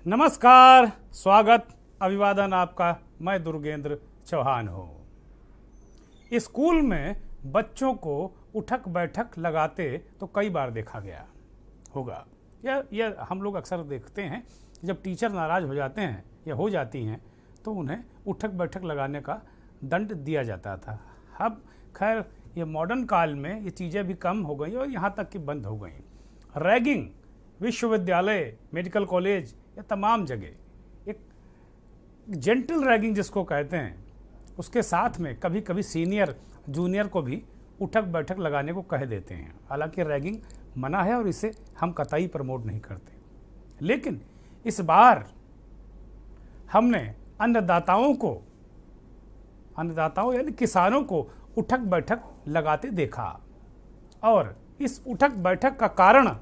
नमस्कार, स्वागत, अभिवादन आपका। मैं दुर्गेंद्र चौहान हूँ। स्कूल में बच्चों को उठक बैठक लगाते तो कई बार देखा गया होगा। यह हम लोग अक्सर देखते हैं। जब टीचर नाराज़ हो जाते हैं या हो जाती हैं तो उन्हें उठक बैठक लगाने का दंड दिया जाता था। अब खैर ये मॉडर्न काल में ये चीज़ें भी कम हो गई और यहाँ तक कि बंद हो गई। रैगिंग विश्वविद्यालय, मेडिकल कॉलेज या तमाम जगह एक जेंटल रैगिंग जिसको कहते हैं, उसके साथ में कभी कभी सीनियर जूनियर को भी उठक बैठक लगाने को कह देते हैं। हालांकि रैगिंग मना है और इसे हम कतई प्रमोट नहीं करते, लेकिन इस बार हमने अन्नदाताओं यानी किसानों को उठक बैठक लगाते देखा। और इस उठक बैठक का कारण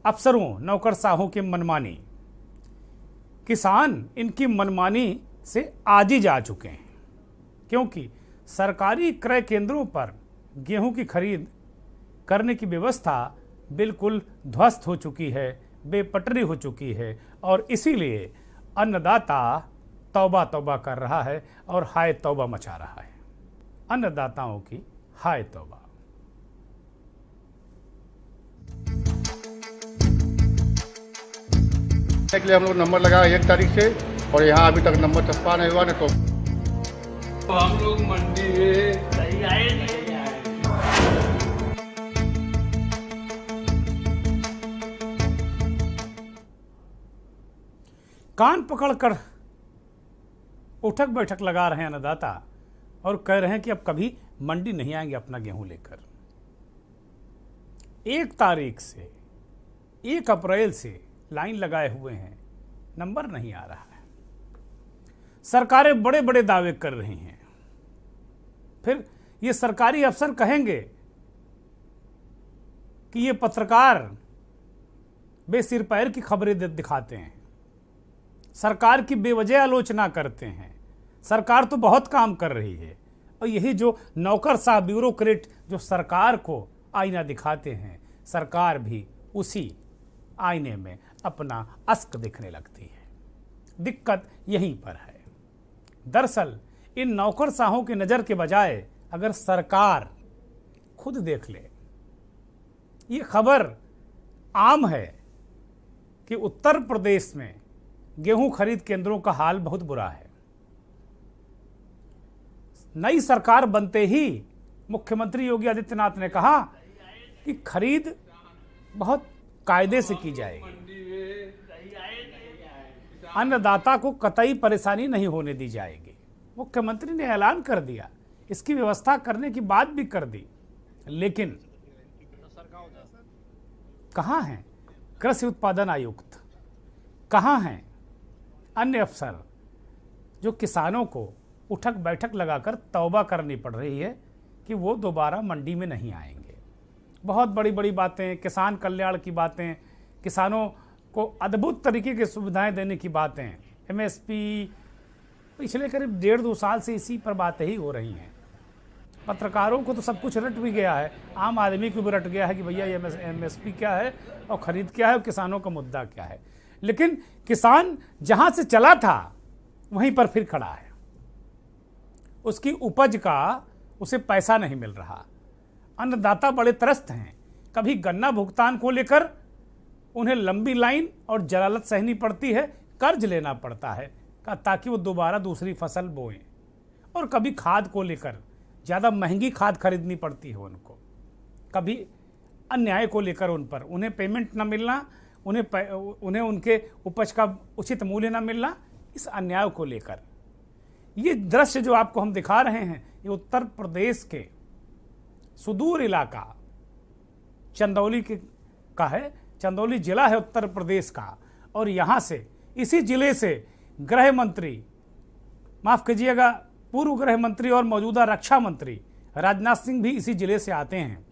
अफसरों, नौकरशाहों की मनमानी। किसान इनकी मनमानी से आजिज आ चुके हैं, क्योंकि सरकारी क्रय केंद्रों पर गेहूं की खरीद करने की व्यवस्था बिल्कुल ध्वस्त हो चुकी है, बेपटरी हो चुकी है। और इसीलिए अन्नदाता तौबा तौबा कर रहा है और हाय तौबा मचा रहा है। अन्नदाताओं की हाय तौबा। के लिए हम लोग नंबर लगाया 1 तारीख से, और यहाँ अभी तक नंबर चस्पा नहीं हुआ। तो हम लोग मंडी में सही आए नहीं आए। कान पकड़कर उठक बैठक लगा रहे हैं अन्नदाता और कह रहे हैं कि अब कभी मंडी नहीं आएंगे अपना गेहूं लेकर। 1 तारीख से 1 अप्रैल से लाइन लगाए हुए हैं, नंबर नहीं आ रहा है। सरकारें बड़े बड़े दावे कर रही हैं, फिर ये सरकारी अफसर कहेंगे कि ये पत्रकार बेसिर पैर की खबरें दिखाते हैं, सरकार की बेवजह आलोचना करते हैं। सरकार तो बहुत काम कर रही है, और यही जो नौकरशाह ब्यूरोक्रेट जो सरकार को आईना दिखाते हैं, सरकार भी उसी आईने में अपना अस्क दिखने लगती है। दिक्कत यहीं पर है। दरअसल इन नौकरशाहों की नज़र के बजाय अगर सरकार खुद देख ले, ये खबर आम है कि उत्तर प्रदेश में गेहूं खरीद केंद्रों का हाल बहुत बुरा है। नई सरकार बनते ही मुख्यमंत्री योगी आदित्यनाथ ने कहा कि खरीद बहुत कायदे से की जाएगी, अन्नदाता को कतई परेशानी नहीं होने दी जाएगी। मुख्यमंत्री ने ऐलान कर दिया, इसकी व्यवस्था करने की बात भी कर दी, लेकिन कहाँ हैं कृषि उत्पादन आयुक्त, कहाँ हैं अन्य अफसर जो किसानों को उठक बैठक लगाकर तौबा करनी पड़ रही है कि वो दोबारा मंडी में नहीं आएंगे। बहुत बड़ी बड़ी बातें, किसान कल्याण की बातें, किसानों को अद्भुत तरीके की सुविधाएं देने की बातें, एमएसपी, पिछले करीब 1.5-2 साल से इसी पर बातें ही हो रही हैं। पत्रकारों को तो सब कुछ रट भी गया है, आम आदमी को भी रट गया है कि भैया ये एमएसपी क्या है और खरीद क्या है और किसानों का मुद्दा क्या है। लेकिन किसान जहां से चला था वहीं पर फिर खड़ा है। उसकी उपज का उसे पैसा नहीं मिल रहा। अन्नदाता बड़े त्रस्त हैं। कभी गन्ना भुगतान को लेकर उन्हें लंबी लाइन और जलालत सहनी पड़ती है, कर्ज लेना पड़ता है ताकि वो दोबारा दूसरी फसल बोएं। और कभी खाद को लेकर ज़्यादा महंगी खाद खरीदनी पड़ती है उनको। कभी अन्याय को लेकर उन्हें पेमेंट न मिलना, उन्हें उनके उपज का उचित मूल्य न मिलना, इस अन्याय को लेकर ये दृश्य जो आपको हम दिखा रहे हैं, ये उत्तर प्रदेश के सुदूर इलाका चंदौली का है। चंदौली जिला है उत्तर प्रदेश का, और यहाँ से, इसी जिले से गृह मंत्री, माफ़ कीजिएगा, पूर्व गृह मंत्री और मौजूदा रक्षा मंत्री राजनाथ सिंह भी इसी जिले से आते हैं।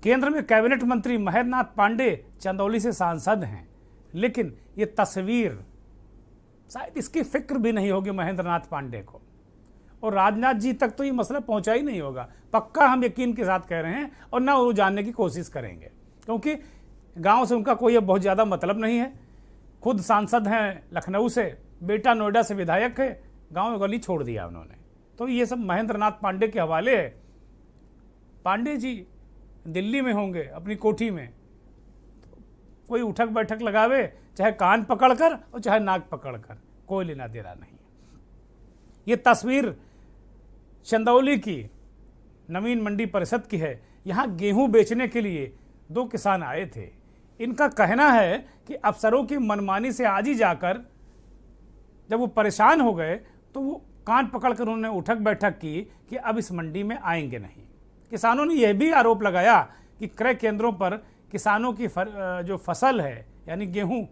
केंद्र में कैबिनेट मंत्री महेंद्रनाथ पांडे चंदौली से सांसद हैं। लेकिन ये तस्वीर शायद इसकी फिक्र भी नहीं होगी महेंद्रनाथ पांडे को, और राजनाथ जी तक तो ये मसला पहुंचा ही नहीं होगा। पक्का हम यकीन के साथ कह रहे हैं, और ना वो जानने की कोशिश करेंगे, क्योंकि गांव से उनका कोई बहुत ज़्यादा मतलब नहीं है। खुद सांसद हैं लखनऊ से, बेटा नोएडा से विधायक है, गांव गली छोड़ दिया उन्होंने। तो ये सब महेंद्र नाथ पांडे के हवाले है। पांडे जी दिल्ली में होंगे अपनी कोठी में, तो कोई उठक बैठक लगावे, चाहे कान पकड़कर और चाहे नाक पकड़कर, कोई लेना देना नहीं। ये तस्वीर चंदौली की नवीन मंडी परिषद की है। यहाँ गेहूं बेचने के लिए 2 किसान आए थे। इनका कहना है कि अफसरों की मनमानी से आज ही जाकर जब वो परेशान हो गए तो वो कान पकड़कर उन्होंने उठक बैठक की कि अब इस मंडी में आएंगे नहीं। किसानों ने यह भी आरोप लगाया कि क्रय केंद्रों पर किसानों की जो फसल है यानी गेहूं,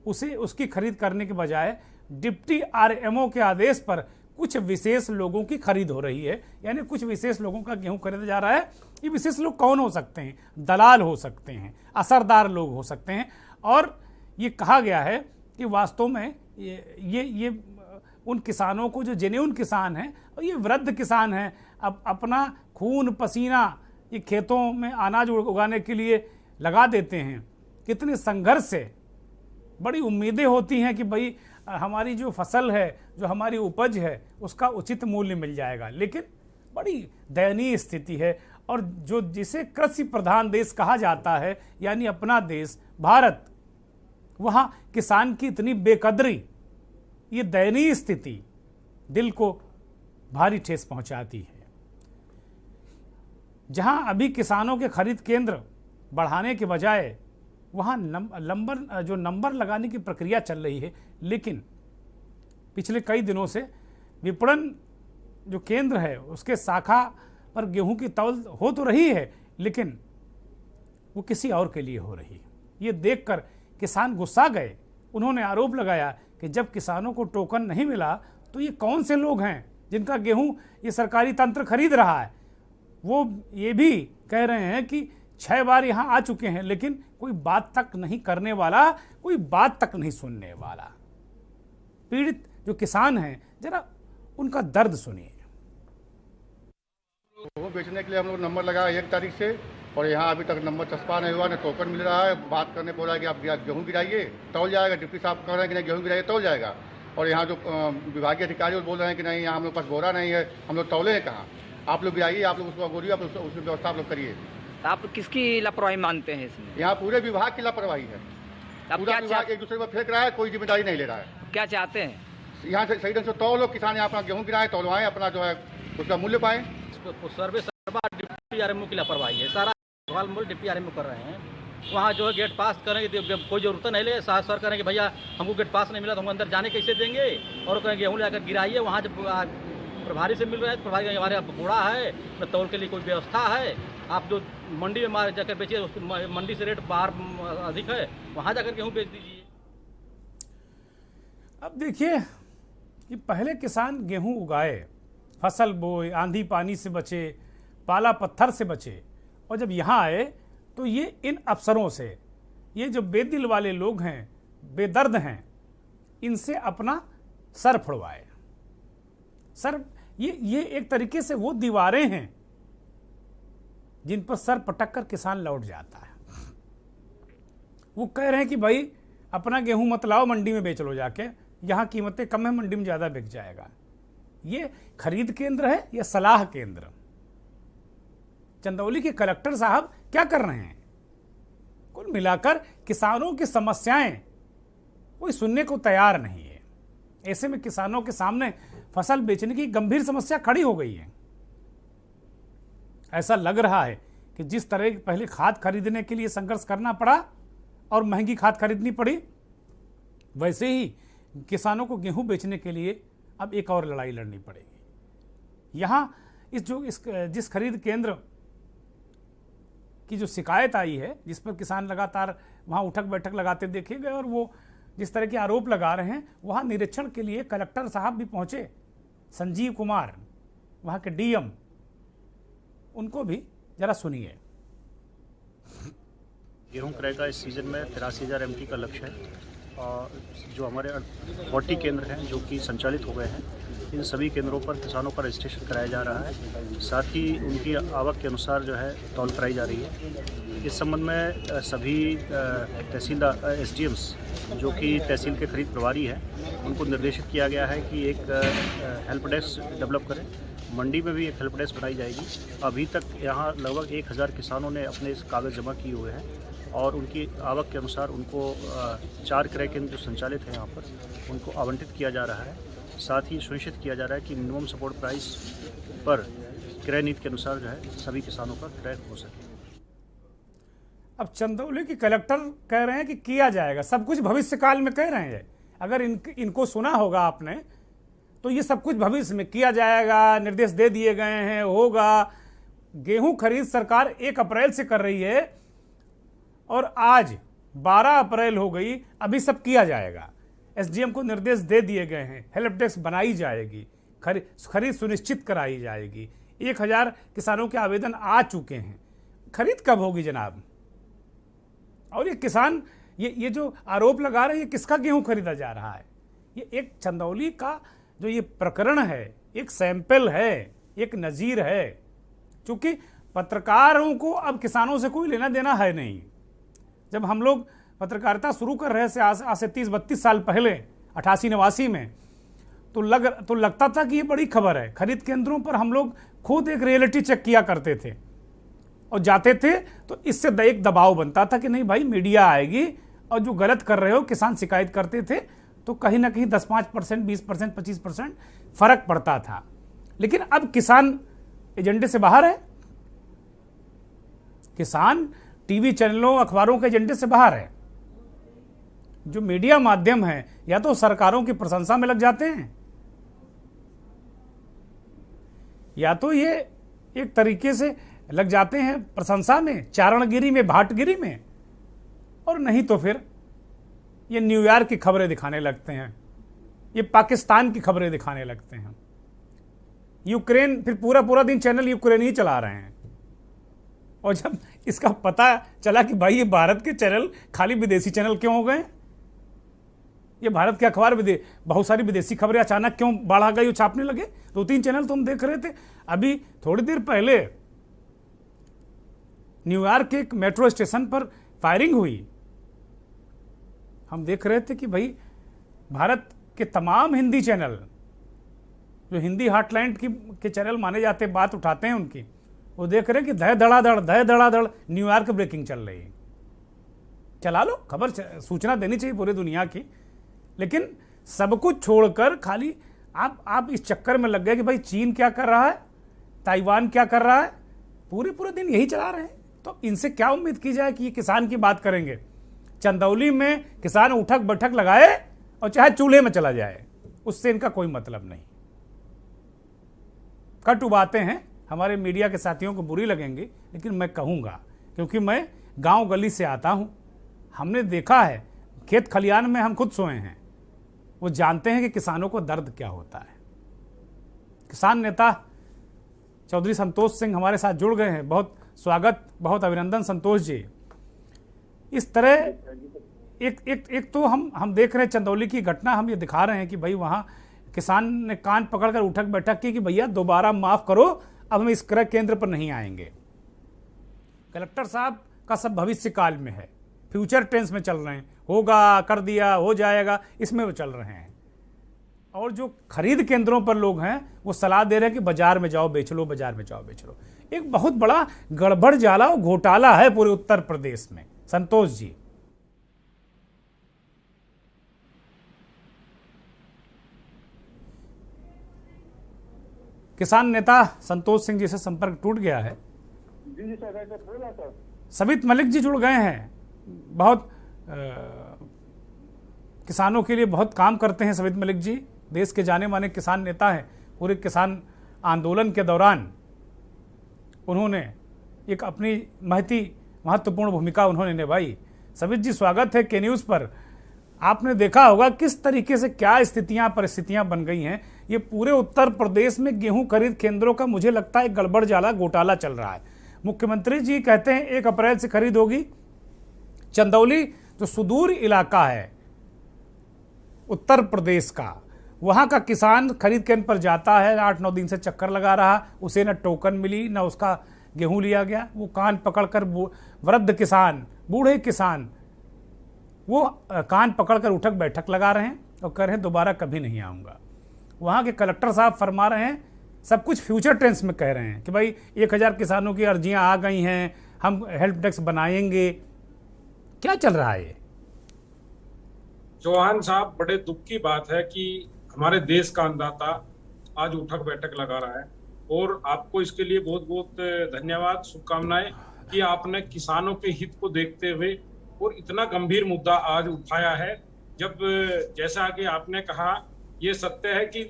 उसकी खरीद करने के बजाय डिप्टी आरएमओ के आदेश पर कुछ विशेष लोगों की खरीद हो रही है। यानी कुछ विशेष लोगों का गेहूं खरीदा जा रहा है। ये विशेष लोग कौन हो सकते हैं? दलाल हो सकते हैं, असरदार लोग हो सकते हैं। और ये कहा गया है कि वास्तव में ये उन किसानों को जो जेन्युइन किसान हैं और ये वृद्ध किसान हैं, अब अपना खून पसीना ये खेतों में अनाज उगाने के लिए लगा देते हैं। कितने संघर्ष से बड़ी उम्मीदें होती हैं कि भाई हमारी जो फसल है, जो हमारी उपज है, उसका उचित मूल्य मिल जाएगा, लेकिन बड़ी दयनीय स्थिति है। और जो जिसे कृषि प्रधान देश कहा जाता है यानी अपना देश भारत, वहाँ किसान की इतनी बेकदरी, ये दयनीय स्थिति दिल को भारी ठेस पहुंचाती है। जहां अभी किसानों के खरीद केंद्र बढ़ाने के बजाय वहां नंबर लगाने की प्रक्रिया चल रही है, लेकिन पिछले कई दिनों से विपणन जो केंद्र है उसके शाखा पर गेहूं की तौल हो तो रही है, लेकिन वो किसी और के लिए हो रही है। ये देखकर किसान गुस्सा गए। उन्होंने आरोप लगाया कि जब किसानों को टोकन नहीं मिला तो ये कौन से लोग हैं जिनका गेहूं ये सरकारी तंत्र खरीद रहा है। वो ये भी कह रहे हैं कि 6 बार यहाँ आ चुके हैं, लेकिन कोई बात तक नहीं करने वाला, कोई बात तक नहीं सुनने वाला। पीड़ित जो किसान हैं, जरा उनका दर्द सुनिए। वो बेचने के लिए हम लोग नंबर लगाया 1 तारीख से, और यहाँ अभी तक नंबर चस्पा नहीं हुआ, न टोकन मिल रहा है। बात करने बोला कि आप गेहूँ गिराइए तौल जाएगा, डिप्टी साहब कह रहे हैं कि नहीं गेहूँ गिराइए तौल जाएगा। और यहाँ जो विभागीय अधिकारी बोल रहे हैं कि नहीं, यहाँ हम लोग पास बोरा नहीं है, हम लोग तौले हैं कहाँ, आप लोग गिराइए, आप लोग उसको गोरिए, आप उसकी व्यवस्था आप लोग करिए। आप किसकी लापरवाही मानते हैं इसमें? यहाँ पूरे विभाग की लापरवाही है। पूरा विभाग एक दूसरे पर फेंक रहा है, कोई जिम्मेदारी नहीं ले रहा है। क्या चाहते हैं? यहाँ से सही ढंग से तौलो, किसान यहाँ अपना गेहूँ गिराएं, तौलवाएं, अपना जो है उसका मूल्य पाएं। सर्वे डिप्टी आरएमओ की लापरवाही है। सारा सवाल मूल्य डिप्टी आरएमओ कर रहे हैं। वहाँ जो है गेट पास करेंगे, कोई जरूरत नहीं ले, साथ सर करेंगे भैया हमको गेट पास नहीं मिला तो हम अंदर जाने कैसे देंगे, और कहेंगे गेहूँ लाकर गिराइए। वहाँ जब प्रभारी से मिल रहे हैं, प्रभारी हमारे बोरा है, न तौल के लिए कोई व्यवस्था है, आप जो मंडी में जाकर बेचिए, उस मंडी से रेट बाहर अधिक है, वहाँ जाकर गेहूँ बेच दीजिए। अब देखिए कि पहले किसान गेहूं उगाए, फसल बोए, आंधी पानी से बचे, पाला पत्थर से बचे, और जब यहाँ आए तो ये इन अफसरों से, ये जो बेदिल वाले लोग हैं, बेदर्द हैं, इनसे अपना सर फुड़वाए। सर ये एक तरीके से वो दीवारें हैं जिन पर सर पटक कर किसान लौट जाता है। वो कह रहे हैं कि भाई अपना गेहूं मत लाओ, मंडी में बेच लो जाके, यहाँ कीमतें कम है, मंडी में ज़्यादा बिक जाएगा। ये खरीद केंद्र है या सलाह केंद्र? चंदौली के कलेक्टर साहब क्या कर रहे हैं? कुल मिलाकर किसानों की समस्याएं कोई सुनने को तैयार नहीं है। ऐसे में किसानों के सामने फसल बेचने की गंभीर समस्या खड़ी हो गई है। ऐसा लग रहा है कि जिस तरह पहले खाद खरीदने के लिए संघर्ष करना पड़ा और महंगी खाद खरीदनी पड़ी, वैसे ही किसानों को गेहूं बेचने के लिए अब एक और लड़ाई लड़नी पड़ेगी। यहाँ जिस खरीद केंद्र की जो शिकायत आई है, जिस पर किसान लगातार वहाँ उठक बैठक लगाते देखे गए और वो जिस तरह के आरोप लगा रहे हैं, वहाँ निरीक्षण के लिए कलेक्टर साहब भी पहुँचे, संजीव कुमार वहाँ के डीएम, उनको भी जरा सुनिए। गेहूं क्रय का इस सीज़न में 83,000 MT का लक्ष्य है, और जो हमारे 40 केंद्र हैं जो कि संचालित हो गए हैं, इन सभी केंद्रों पर किसानों का रजिस्ट्रेशन कराया जा रहा है। साथ ही उनकी आवक के अनुसार जो है तौल कराई जा रही है। इस संबंध में सभी तहसीलदार SDMs जो कि तहसील के खरीद प्रभारी हैं, उनको निर्देशित किया गया है कि एक हेल्प डेस्क डेवलप करें। मंडी में भी एक हेल्प डेस्क बनाई जाएगी। अभी तक यहाँ लगभग 1000 किसानों ने अपने कागज़ जमा किए हुए हैं और उनकी आवक के अनुसार उनको 4 क्रय केंद्र जो संचालित हैं यहाँ पर, उनको आवंटित किया जा रहा है। साथ ही सुनिश्चित किया जा रहा है कि मिनिमम सपोर्ट प्राइस पर क्रय नीति के अनुसार जो है सभी किसानों का क्रय हो सके। अब चंदौली की कलेक्टर कह रहे हैं कि किया जाएगा, सब कुछ भविष्य काल में कह रहे हैं। अगर इनको सुना होगा आपने तो ये सब कुछ भविष्य में किया जाएगा, निर्देश दे दिए गए हैं, होगा। गेहूं खरीद सरकार 1 अप्रैल से कर रही है और आज 12 अप्रैल हो गई, अभी सब किया जाएगा। SDM को निर्देश दे दिए गए हैं, हेल्प डेस्क बनाई जाएगी, खरीद सुनिश्चित कराई जाएगी। 1000 किसानों के आवेदन आ चुके हैं। खरीद कब होगी जनाब? और ये किसान ये जो आरोप लगा रहे हैं, ये किसका गेहूं खरीदा जा रहा है? ये एक चंदौली का जो ये प्रकरण है, एक सैंपल है, एक नज़ीर है। क्योंकि पत्रकारों को अब किसानों से कोई लेना देना है नहीं। जब हम लोग पत्रकारिता शुरू कर रहे थे आज से 30-32 साल पहले 88-89 में, तो लगता था कि ये बड़ी खबर है। खरीद केंद्रों पर हम लोग खुद एक रियलिटी चेक किया करते थे और जाते थे, तो इससे एक दबाव बनता था कि नहीं भाई मीडिया आएगी और जो गलत कर रहे हो किसान शिकायत करते थे, तो कहीं ना कहीं 10-5%, 20%, 25% फर्क पड़ता था। लेकिन अब किसान एजेंडे से बाहर है। किसान टीवी चैनलों, अखबारों के एजेंडे से बाहर है। जो मीडिया माध्यम है, या तो सरकारों की प्रशंसा में लग जाते हैं, या तो ये एक तरीके से लग जाते हैं प्रशंसा में, चारणगिरी में, भाटगिरी में, और नहीं तो फिर ये न्यूयॉर्क की खबरें दिखाने लगते हैं, ये पाकिस्तान की खबरें दिखाने लगते हैं, यूक्रेन, फिर पूरा दिन चैनल यूक्रेन ही चला रहे हैं। और जब इसका पता चला कि भाई ये भारत के चैनल खाली विदेशी चैनल क्यों हो गए, ये भारत के अखबार बहुत सारी विदेशी खबरें अचानक क्यों बढ़ा गई, छापने लगे। 2-3 चैनल तो हम देख रहे थे। अभी थोड़ी देर पहले न्यूयॉर्क के एक मेट्रो स्टेशन पर फायरिंग हुई। हम देख रहे थे कि भाई भारत के तमाम हिंदी चैनल, जो हिंदी हार्टलैंड के चैनल माने जाते, बात उठाते हैं उनकी, वो देख रहे हैं कि धय धड़ाधड़ न्यूयॉर्क ब्रेकिंग चल रही है। चला लो, खबर सूचना देनी चाहिए पूरी दुनिया की। लेकिन सब कुछ छोड़कर खाली आप इस चक्कर में लग गए कि भाई चीन क्या कर रहा है, ताइवान क्या कर रहा है, पूरे दिन यही चला रहे हैं। तो इनसे क्या उम्मीद की जाए कि ये किसान की बात करेंगे? चंदौली में किसान उठक बैठक लगाए और चाहे चूल्हे में चला जाए, उससे इनका कोई मतलब नहीं। कटु बातें हैं, हमारे मीडिया के साथियों को बुरी लगेंगी, लेकिन मैं कहूँगा, क्योंकि मैं गांव गली से आता हूँ, हमने देखा है, खेत खलियान में हम खुद सोए हैं, वो जानते हैं कि किसानों को दर्द क्या होता है। किसान नेता चौधरी संतोष सिंह हमारे साथ जुड़ गए हैं। बहुत स्वागत, बहुत अभिनंदन संतोष जी। इस तरह एक तो हम देख रहे हैं चंदौली की घटना, हम ये दिखा रहे हैं कि भाई वहाँ किसान ने कान पकड़कर उठक बैठक की कि भैया दोबारा माफ़ करो, अब हम इस क्रय केंद्र पर नहीं आएंगे। कलेक्टर साहब का सब भविष्य काल में है, फ्यूचर टेंस में चल रहे हैं, होगा, कर दिया, हो जाएगा, इसमें वो चल रहे हैं। और जो खरीद केंद्रों पर लोग हैं वो सलाह दे रहे हैं कि बाजार में जाओ बेच लो, बाजार में जाओ बेच लो। एक बहुत बड़ा गड़बड़ जाला और घोटाला है पूरे उत्तर प्रदेश में। संतोष जी, किसान नेता संतोष सिंह जी से संपर्क टूट गया है। जी सर, बोला सर। सबित मलिक जी जुड़ गए हैं, बहुत किसानों के लिए बहुत काम करते हैं सबित मलिक जी, देश के जाने माने किसान नेता हैं। पूरे किसान आंदोलन के दौरान उन्होंने एक अपनी महत्वपूर्ण भूमिका उन्होंने निभाई। सबित जी, स्वागत है के न्यूज़ पर। आपने देखा होगा किस तरीके से क्या परिस्थितियां बन गई हैं। ये पूरे उत्तर प्रदेश में गेहूं खरीद केंद्रों का मुझे लगता है गड़बड़ जाला घोटाला चल रहा है। मुख्यमंत्री जी कहते हैं 1 अप्रैल से खरीद होगी। चंदौली जो सुदूर इलाका है उत्तर प्रदेश का, वहाँ का किसान खरीद केंद्र पर जाता है, 8-9 दिन से चक्कर लगा रहा, उसे न टोकन मिली न उसका गेहूं लिया गया। वो कान पकड़कर वृद्ध किसान, बूढ़े किसान, वो कान पकड़कर उठक बैठक लगा रहे हैं और कह रहे हैं दोबारा कभी नहीं आऊँगा। वहाँ के कलेक्टर साहब फरमा रहे हैं, सब कुछ फ्यूचर टेंस में कह रहे हैं कि भाई 1000 किसानों की अर्जियां आ गई हैं, हम हेल्प डेस्क बनाएंगे। क्या चल रहा है ये? चौहान साहब, बड़े दुख की बात है कि हमारे देश का अन्नदाता आज उठक बैठक लगा रहा है, और आपको इसके लिए बहुत बहुत धन्यवाद, शुभकामनाएं कि आपने किसानों के हित को देखते हुए और इतना गंभीर मुद्दा आज उठाया है। जब जैसा कि आपने कहा, ये सत्य है कि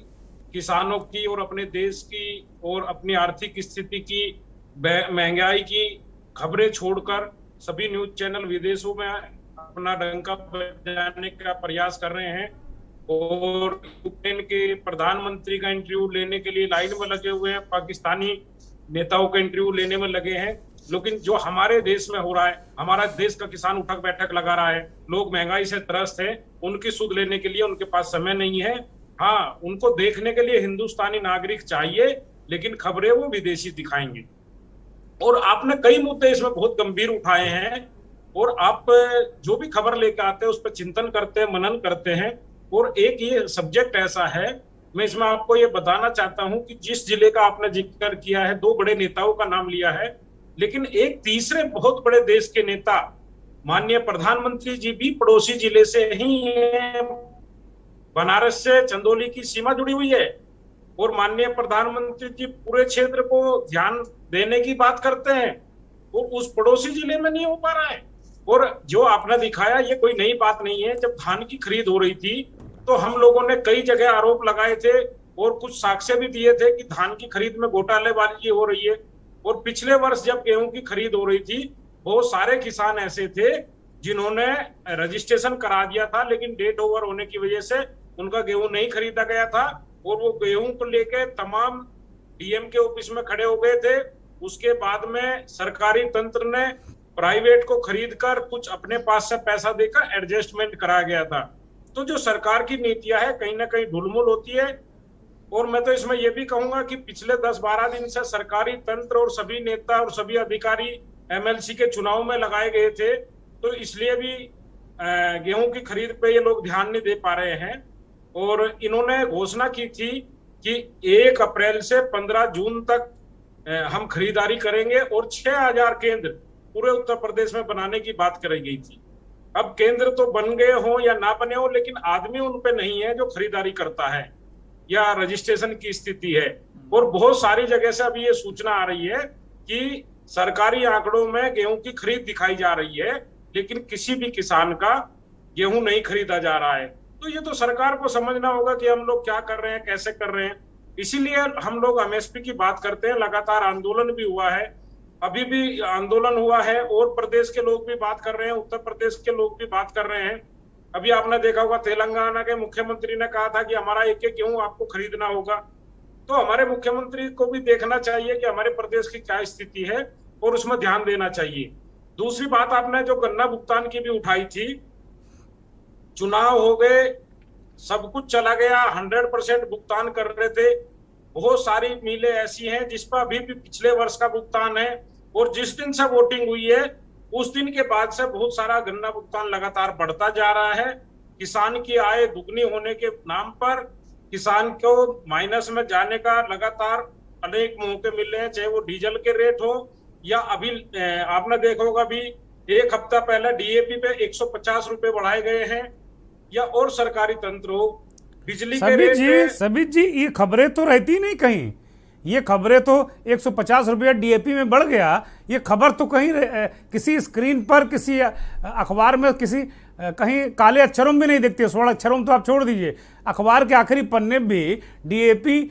किसानों की और अपने देश की और अपनी आर्थिक स्थिति की, महंगाई की खबरें छोड़कर सभी न्यूज चैनल विदेशों में अपना डंका बजाने का प्रयास कर रहे हैं, और यूक्रेन के प्रधानमंत्री का इंटरव्यू लेने के लिए लाइन में लगे हुए हैं, पाकिस्तानी नेताओं का इंटरव्यू लेने में लगे हैं। लेकिन जो हमारे देश में हो रहा है, हमारा देश का किसान उठक बैठक लगा रहा है, लोग महंगाई से त्रस्त हैं, उनकी सुध लेने के लिए उनके पास समय नहीं है। हाँ, उनको देखने के लिए हिंदुस्तानी नागरिक चाहिए, लेकिन खबरें वो विदेशी दिखाएंगे। और आपने कई मुद्दे इसमें बहुत गंभीर उठाए हैं, और आप जो भी खबर लेकर आते हैं उस पर चिंतन करते हैं, मनन करते हैं। और एक ये सब्जेक्ट ऐसा है, मैं इसमें आपको ये बताना चाहता हूं कि जिस जिले का आपने जिक्र किया है, 2 बड़े नेताओं का नाम लिया है, लेकिन एक तीसरे बहुत बड़े देश के नेता माननीय प्रधानमंत्री जी भी पड़ोसी जिले से ही है। बनारस से चंदौली की सीमा जुड़ी हुई है, और माननीय प्रधानमंत्री जी पूरे क्षेत्र को ध्यान देने की बात करते हैं, और उस पड़ोसी जिले में नहीं हो पा रहा है। और जो आपने दिखाया, ये कोई नई बात नहीं है। जब धान की खरीद हो रही थी तो हम लोगों ने कई जगह आरोप लगाए थे और कुछ साक्ष्य भी दिए थे कि धान की खरीद में घोटालेबाजी हो रही है। और पिछले वर्ष जब गेहूं की खरीद हो रही थी, बहुत सारे किसान ऐसे थे जिन्होंने रजिस्ट्रेशन करा दिया था, लेकिन डेट ओवर होने की वजह से उनका गेहूं नहीं खरीदा गया था, और वो गेहूं को लेके तमाम डीएम के ऑफिस में खड़े हो गए थे। उसके बाद में सरकारी तंत्र ने प्राइवेट को खरीदकर कुछ अपने पास से पैसा देकर एडजस्टमेंट कराया गया था। तो जो सरकार की नीतियां है, कहीं ना कहीं ढुलमुल होती है। और मैं तो इसमें यह भी कहूंगा कि पिछले 10-12 दिन से सरकारी तंत्र और सभी नेता और सभी अधिकारी एमएलसी के चुनाव में लगाए गए थे, तो इसलिए भी गेहूं की खरीद पे ये लोग ध्यान नहीं दे पा रहे हैं। और इन्होंने घोषणा की थी कि 1 अप्रैल से 15 जून तक हम खरीदारी करेंगे, और 6000 केंद्र पूरे उत्तर प्रदेश में बनाने की बात करी गई थी। अब केंद्र तो बन गए हो या ना बने हो, लेकिन आदमी उन पे नहीं है जो खरीदारी करता है या रजिस्ट्रेशन की स्थिति है। और बहुत सारी जगह से अभी ये सूचना आ रही है कि सरकारी आंकड़ों में गेहूं की खरीद दिखाई जा रही है, लेकिन किसी भी किसान का गेहूं नहीं खरीदा जा रहा है। तो ये तो सरकार को समझना होगा कि हम लोग क्या कर रहे हैं, कैसे कर रहे हैं। इसीलिए हम लोग एमएसपी की बात करते हैं। लगातार आंदोलन भी हुआ है, अभी भी आंदोलन हुआ है, और प्रदेश के लोग भी बात कर रहे हैं, उत्तर प्रदेश के लोग भी बात कर रहे हैं। अभी आपने देखा होगा, तेलंगाना के मुख्यमंत्री ने कहा था कि हमारा एक गेहूं आपको खरीदना होगा। तो हमारे मुख्यमंत्री को भी देखना चाहिए कि हमारे प्रदेश की क्या स्थिति है, और उसमें ध्यान देना चाहिए। दूसरी बात आपने जो गन्ना भुगतान की भी उठाई थी, चुनाव हो गए, सब कुछ चला गया, 100% भुगतान कर रहे थे। बहुत सारी मिलें ऐसी हैं जिस पर अभी भी पिछले वर्ष का भुगतान है, और जिस दिन से वोटिंग हुई है उस दिन के बाद से बहुत सारा गन्ना भुगतान लगातार बढ़ता जा रहा है। किसान की आय दुगनी होने के नाम पर किसान को माइनस में जाने का लगातार अनेक मौके मिल रहे हैं, चाहे वो डीजल के रेट हो या अभी आपने देखा होगा अभी 1 हफ्ता पहले डीएपी पे 150 रुपए बढ़ाए गए हैं, या और सरकारी तंत्र हो, बिजली के रेट। सबित जी, ये खबरें तो रहती नहीं कहीं, ये खबरें तो 150 रुपया डीएपी में बढ़ गया, ये खबर तो कहीं किसी स्क्रीन पर, किसी अखबार में, किसी कहीं काले अक्षरों में नहीं दिखती है। स्वर्ण अक्षरों में तो आप छोड़ दीजिए, अखबार के आखिरी पन्ने भी डीएपी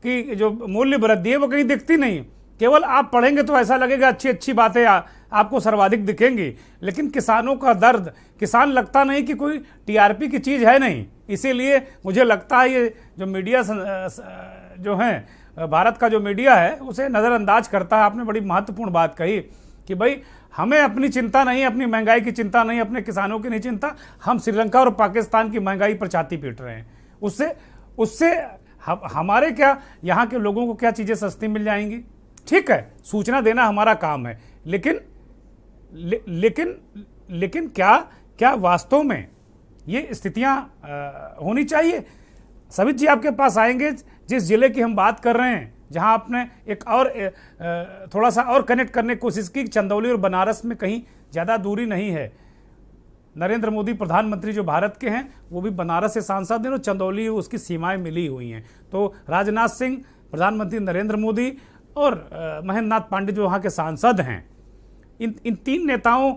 की जो मूल्य वृद्धि है वो कहीं दिखती नहीं। केवल आप पढ़ेंगे तो ऐसा लगेगा अच्छी अच्छी बातें आपको सर्वाधिक दिखेंगी, लेकिन किसानों का दर्द, किसान लगता नहीं कि कोई टीआरपी की चीज़ है नहीं। इसीलिए मुझे लगता है ये जो मीडिया जो है, भारत का जो मीडिया है, उसे नज़रअंदाज करता है। आपने बड़ी महत्वपूर्ण बात कही कि भाई हमें अपनी चिंता नहीं, अपनी महंगाई की चिंता नहीं, अपने किसानों की नहीं चिंता। हम श्रीलंका और पाकिस्तान की महंगाई पर छाती पीट रहे हैं। उससे हमारे क्या, यहाँ के लोगों को क्या चीज़ें सस्ती मिल जाएंगी? ठीक है, सूचना देना हमारा काम है, लेकिन क्या वास्तव में ये स्थितियाँ होनी चाहिए? सवित जी आपके पास आएंगे। जिस जिले की हम बात कर रहे हैं, जहां आपने एक और थोड़ा सा और कनेक्ट करने की कोशिश की, चंदौली और बनारस में कहीं ज़्यादा दूरी नहीं है। नरेंद्र मोदी प्रधानमंत्री जो भारत के हैं, वो भी बनारस से सांसद हैं और चंदौली उसकी सीमाएं मिली हुई हैं। तो राजनाथ सिंह, प्रधानमंत्री नरेंद्र मोदी और महेंद्र नाथ पांडे जो वहाँ के सांसद हैं, इन तीन नेताओं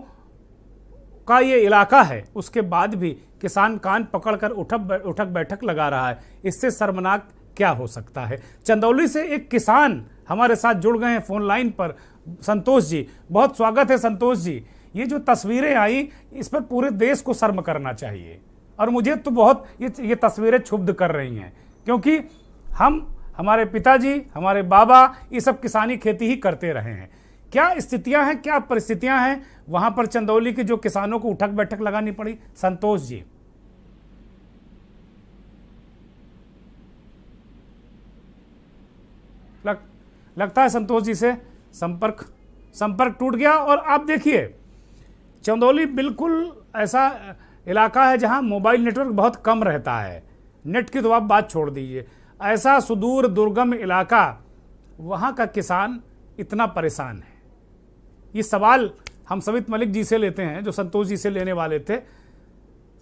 का ये इलाका है। उसके बाद भी किसान कान पकड़कर उठक बैठक लगा रहा है। इससे शर्मनाक क्या हो सकता है? चंदौली से एक किसान हमारे साथ जुड़ गए हैं फोन लाइन पर, संतोष जी। बहुत स्वागत है संतोष जी। ये जो तस्वीरें आई, इस पर पूरे देश को शर्म करना चाहिए, और मुझे तो बहुत ये तस्वीरें क्षुब्ध कर रही हैं, क्योंकि हमारे पिताजी, हमारे बाबा ये सब किसानी खेती ही करते रहे हैं। क्या स्थितियां हैं, क्या परिस्थितियां हैं वहां पर चंदौली के जो किसानों को उठक बैठक लगानी पड़ी? संतोष जी। लगता है संतोष जी से संपर्क टूट गया। और आप देखिए, चंदौली बिल्कुल ऐसा इलाका है जहां मोबाइल नेटवर्क बहुत कम रहता है। नेट की तो आप बात छोड़ दीजिए, ऐसा सुदूर दुर्गम इलाका, वहां का किसान इतना परेशान है। ये सवाल हम सवित मलिक जी से लेते हैं, जो संतोष जी से लेने वाले थे।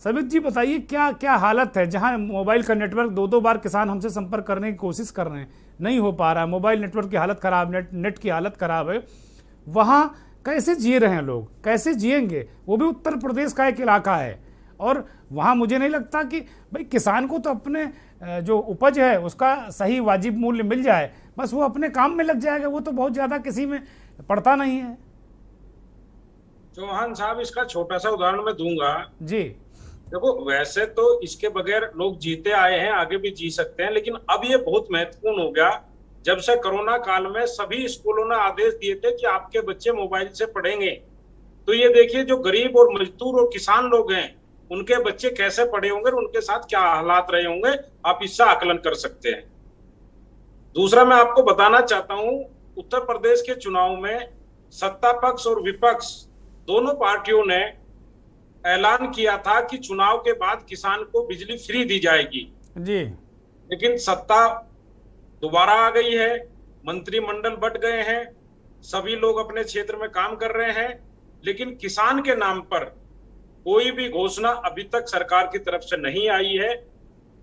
सवित जी बताइए, क्या हालत है जहां मोबाइल का नेटवर्क, दो बार किसान हमसे संपर्क करने की कोशिश कर रहे हैं, नहीं हो पा रहा है, मोबाइल नेटवर्क की हालत खराब, नेट की हालत खराब है। वहां कैसे जी रहे हैं लोग, कैसे जिएंगे? वो भी उत्तर प्रदेश का एक इलाका है, और वहां मुझे नहीं लगता कि भाई किसान को तो अपने जो उपज है उसका सही वाजिब मूल्य मिल जाए, बस वो अपने काम में लग जाएगा। वो तो बहुत ज्यादा किसी में पड़ता नहीं है। चौहान साहब, इसका छोटा सा उदाहरण मैं दूंगा जी। देखो, वैसे तो इसके बगैर लोग जीते आए हैं, आगे भी जी सकते हैं, लेकिन अब ये बहुत महत्वपूर्ण हो गया। जब से कोरोना काल में सभी स्कूलों ने आदेश दिए थे कि आपके बच्चे मोबाइल से पढ़ेंगे, तो ये देखिए जो गरीब और मजदूर और किसान लोग हैं, उनके बच्चे कैसे पढ़े होंगे, उनके साथ क्या हालात रहे होंगे, आप इससे आकलन कर सकते हैं। दूसरा, मैं आपको बताना चाहता हूं, उत्तर प्रदेश के चुनाव में सत्ता पक्ष और विपक्ष दोनों पार्टियों ने ऐलान किया था कि चुनाव के बाद किसान को बिजली फ्री दी जाएगी जी। लेकिन सत्ता दोबारा आ गई है, मंत्रिमंडल बंट गए हैं, सभी लोग अपने क्षेत्र में काम कर रहे हैं, लेकिन किसान के नाम पर कोई भी घोषणा अभी तक सरकार की तरफ से नहीं आई है।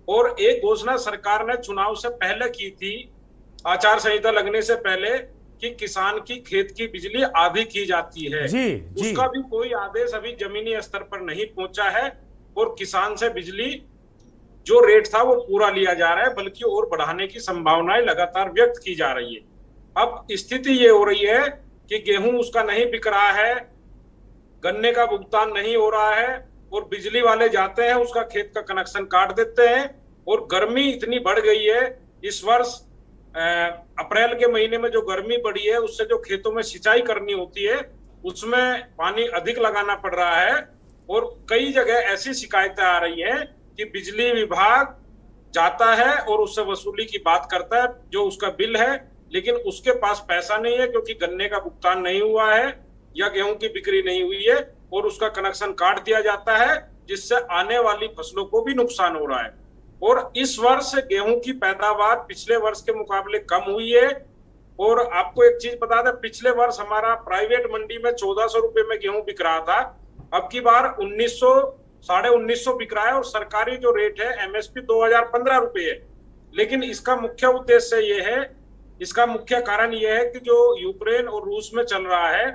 और एक घोषणा सरकार ने चुनाव से पहले की थी, आचार संहिता लगने से पहले, कि किसान की खेत की बिजली आधी की जाती है। जी। उसका भी कोई आदेश अभी जमीनी स्तर पर नहीं पहुंचा है, और किसान से बिजली जो रेट था वो पूरा लिया जा रहा है, बल्कि और बढ़ाने की संभावनाएं लगातार व्यक्त की जा रही है। अब स्थिति ये हो रही है कि गेहूं उसका नहीं बिक रहा है, गन्ने का भुगतान नहीं हो रहा है, और बिजली वाले जाते हैं उसका खेत का कनेक्शन काट देते हैं। और गर्मी इतनी बढ़ गई है इस वर्ष, अप्रैल के महीने में जो गर्मी बढ़ी है, उससे जो खेतों में सिंचाई करनी होती है उसमें पानी अधिक लगाना पड़ रहा है। और कई जगह ऐसी शिकायतें आ रही हैं कि बिजली विभाग जाता है और उससे वसूली की बात करता है, जो उसका बिल है, लेकिन उसके पास पैसा नहीं है, क्योंकि गन्ने का भुगतान नहीं हुआ है या गेहूं की बिक्री नहीं हुई है, और उसका कनेक्शन काट दिया जाता है, जिससे आने वाली फसलों को भी नुकसान हो रहा है। और इस वर्ष गेहूं की पैदावार पिछले वर्ष के मुकाबले कम हुई है। और आपको एक चीज बता दें, पिछले वर्ष हमारा प्राइवेट मंडी में 1400 रुपए में गेहूं बिक रहा था, अब की बार 1900 1950 बिक रहा है, और सरकारी जो रेट है एमएसपी 2015 रुपए है। लेकिन इसका मुख्य उद्देश्य ये है, इसका मुख्य कारण ये है कि जो यूक्रेन और रूस में चल रहा है,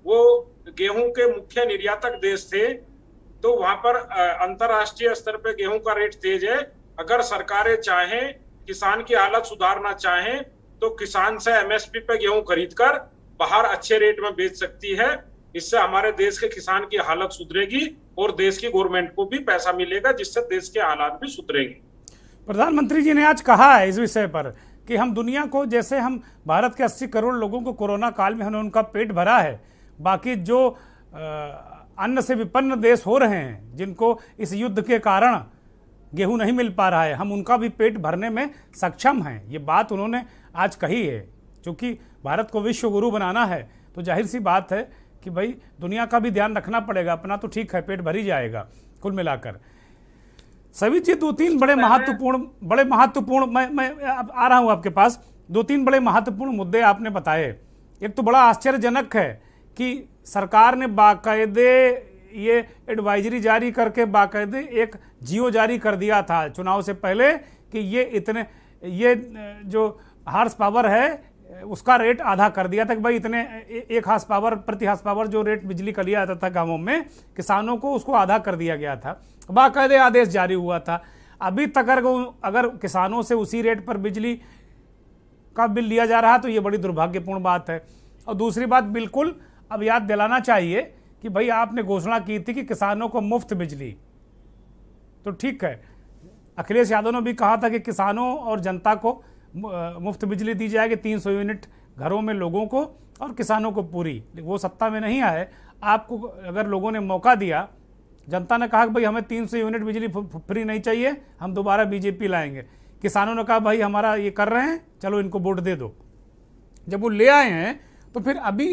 वो गेहूं के मुख्य निर्यातक देश थे, तो वहां पर अंतरराष्ट्रीय स्तर पे गेहूं का रेट तेज है। अगर सरकारें चाहें, किसान की हालत सुधारना चाहें, तो किसान से एमएसपी पे गेहूं खरीदकर बाहर अच्छे रेट में बेच सकती है। इससे हमारे देश के किसान की हालत सुधरेगी और देश की गवर्नमेंट को भी पैसा मिलेगा, जिससे देश के हालात भी सुधरेंगे। प्रधानमंत्री जी ने आज कहा है इस विषय पर कि हम दुनिया को, जैसे हम भारत के 80 करोड़ लोगों को कोरोना काल में हमने उनका पेट भरा है, बाकी जो अन्न से विपन्न देश हो रहे हैं, जिनको इस युद्ध के कारण गेहूं नहीं मिल पा रहा है, हम उनका भी पेट भरने में सक्षम हैं। ये बात उन्होंने आज कही है। क्योंकि भारत को विश्व गुरु बनाना है तो जाहिर सी बात है कि भाई दुनिया का भी ध्यान रखना पड़ेगा। अपना तो ठीक है, पेट भर ही जाएगा कुल मिलाकर। सभी जी दो तीन बड़े महत्वपूर्ण मैं अब आ रहा हूं आपके पास। दो तीन बड़े महत्वपूर्ण मुद्दे आपने बताए। एक तो बड़ा आश्चर्यजनक है कि सरकार ने बाकायदे ये एडवाइजरी जारी करके बाकायदे एक जियो जारी कर दिया था चुनाव से पहले कि ये जो हार्स पावर है उसका रेट आधा कर दिया था कि भाई इतने 1 हार्स पावर प्रति हार्स पावर जो रेट बिजली का लिया जाता था गांवों में किसानों को, उसको आधा कर दिया गया था। बाकायदे आदेश जारी हुआ था। अभी तक अगर किसानों से उसी रेट पर बिजली का बिल लिया जा रहा है तो ये बड़ी दुर्भाग्यपूर्ण बात है। और दूसरी बात, बिल्कुल अब याद दिलाना चाहिए कि भाई आपने घोषणा की थी कि किसानों को मुफ्त बिजली, तो ठीक है, अखिलेश यादव ने भी कहा था कि किसानों और जनता को मुफ्त बिजली दी जाएगी, 300 यूनिट घरों में लोगों को और किसानों को पूरी। वो सत्ता में नहीं आए, आपको अगर लोगों ने मौका दिया, जनता ने कहा कि भाई हमें 300 यूनिट बिजली फ्री नहीं चाहिए, हम दोबारा बीजेपी लाएंगे। किसानों ने कहा भाई हमारा ये कर रहे हैं, चलो इनको वोट दे दो। जब वो ले आए हैं तो फिर अभी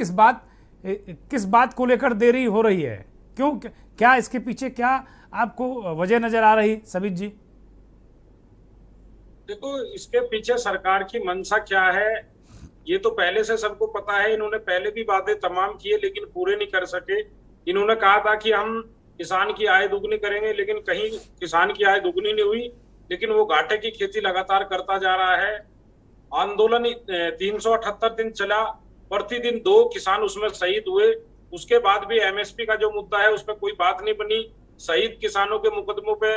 किस बात को लेकर देरी हो रही है? क्यों, क्या इसके पीछे क्या आपको वजह नजर आ रही सबित जी? देखो, इसके पीछे सरकार की मंशा क्या है ये तो पहले से सबको पता है। इन्होंने पहले भी वादे तमाम किए लेकिन पूरे नहीं कर सके। इन्होंने कहा था कि हम किसान की आय दुगनी करेंगे, लेकिन कहीं किसान की आय दुगनी नहीं हुई, लेकिन वो घाटे की खेती लगातार करता जा रहा है। आंदोलन 378 दिन चला, प्रतिदिन 2 किसान उसमें शहीद हुए। उसके बाद भी एमएसपी का जो मुद्दा है उस पर कोई बात नहीं बनी। शहीद किसानों के मुकदमों पे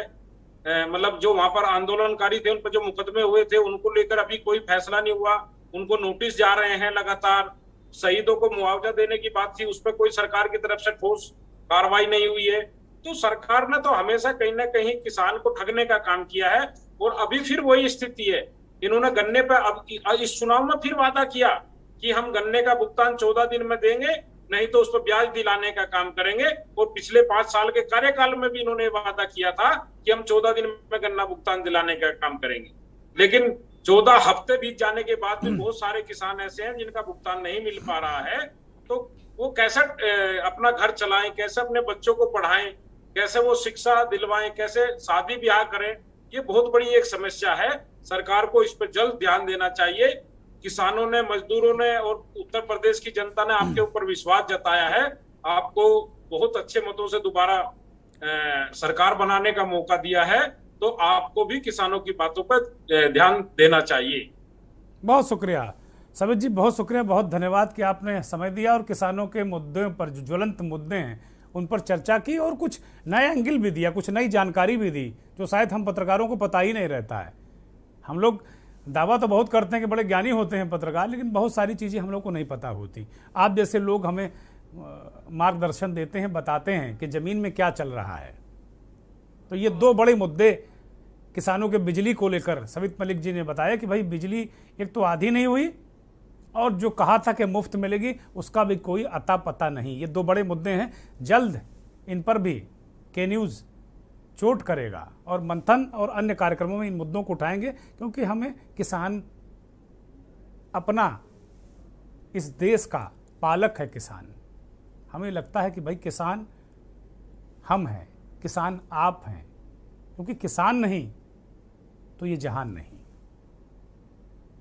मतलब जो वहां पर आंदोलनकारी थे उन पर जो मुकदमे हुए थे उनको लेकर अभी कोई फैसला नहीं हुआ। उनको नोटिस जा रहे हैं लगातार। शहीदों को मुआवजा देने की बात थी, उस पर कोई सरकार की तरफ से ठोस कार्रवाई नहीं हुई है। तो सरकार ने तो हमेशा कहीं ना कहीं किसान को ठगने का काम किया है और अभी फिर वही स्थिति है। इन्होंने गन्ने पर अब इस चुनाव में फिर वादा किया कि हम गन्ने का भुगतान 14 दिन में देंगे, नहीं तो उस पर ब्याज दिलाने का काम करेंगे। और पिछले 5 साल के कार्यकाल में भी इन्होंने वादा किया था कि हम 14 दिन में गन्ना भुगतान दिलाने का काम करेंगे। लेकिन 14 हफ्ते बीत जाने के बाद भी बहुत सारे किसान ऐसे हैं जिनका भुगतान नहीं मिल पा रहा है। तो वो कैसे अपना घर चलाएं, कैसे अपने बच्चों को पढ़ाएं, कैसे वो शिक्षा दिलवाएं, कैसे शादी ब्याह करें, ये बहुत बड़ी एक समस्या है। सरकार को इस पर जल्द ध्यान देना चाहिए। किसानों ने, मजदूरों ने और उत्तर प्रदेश की जनता ने आपके ऊपर विश्वास जताया है। आपको बहुत अच्छे मतों से दोबारा सरकार बनाने का मौका दिया है, तो आपको भी किसानों की बातों पर ध्यान देना चाहिए। बहुत शुक्रिया सबित जी, बहुत शुक्रिया, बहुत धन्यवाद कि आपने समय दिया और किसानों के मुद्दों पर, जो ज्वलंत मुद्दे हैं उन पर चर्चा की और कुछ नया एंगल भी दिया, कुछ नई जानकारी भी दी जो शायद हम पत्रकारों को पता ही नहीं रहता है। हम लोग दावा तो बहुत करते हैं कि बड़े ज्ञानी होते हैं पत्रकार, लेकिन बहुत सारी चीज़ें हम लोग को नहीं पता होती। आप जैसे लोग हमें मार्गदर्शन देते हैं, बताते हैं कि ज़मीन में क्या चल रहा है। तो ये 2 बड़े मुद्दे किसानों के बिजली को लेकर सबित मलिक जी ने बताया कि भाई बिजली एक तो आधी नहीं हुई और जो कहा था कि मुफ्त मिलेगी उसका भी कोई अता पता नहीं। ये 2 बड़े मुद्दे हैं। जल्द इन पर भी के न्यूज़ चोट करेगा और मंथन और अन्य कार्यक्रमों में इन मुद्दों को उठाएंगे, क्योंकि हमें किसान अपना, इस देश का पालक है किसान। हमें लगता है कि भाई किसान हम हैं, किसान आप हैं, क्योंकि किसान नहीं तो ये जहान नहीं।